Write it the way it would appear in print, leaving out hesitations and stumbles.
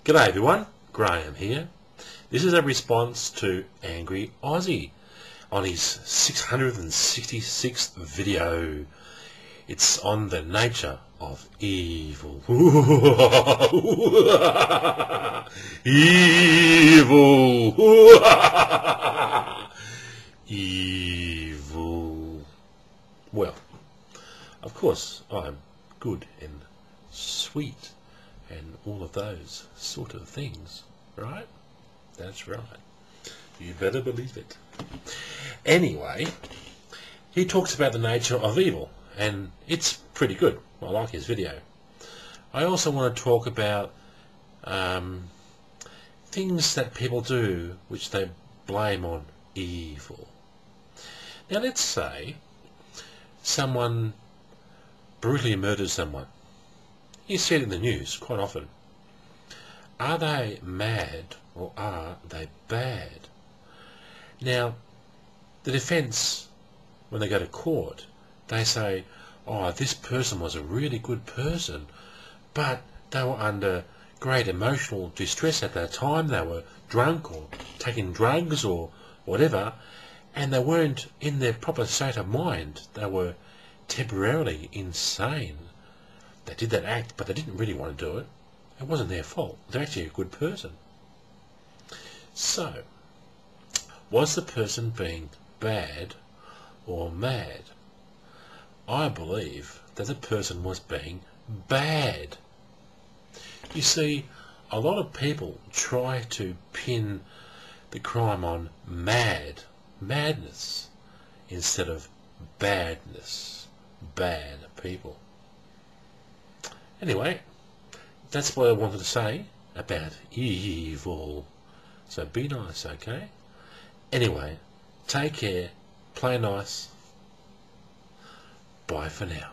G'day everyone, Graham here. This is a response to Angry Aussie on his 666th video. It's on the nature of evil. Evil. Evil. Well, of course I'm good and sweet and all of those sort of things, right? That's right. You better believe it. Anyway, he talks about the nature of evil, and it's pretty good. I like his video. I also want to talk about things that people do which they blame on evil. Now let's say someone brutally murders someone. You see it in the news quite often. Are they mad or are they bad? Now, the defence, when they go to court, they say, oh, this person was a really good person, but they were under great emotional distress at that time. They were drunk or taking drugs or whatever, and they weren't in their proper state of mind. They were temporarily insane. They did that act, but they didn't really want to do it. It wasn't their fault. They're actually a good person. So, was the person being bad or mad? I believe that the person was being bad. You see, a lot of people try to pin the crime on madness, instead of badness, bad people. Anyway, that's what I wanted to say about evil. So be nice, okay? Anyway, take care, play nice. Bye for now.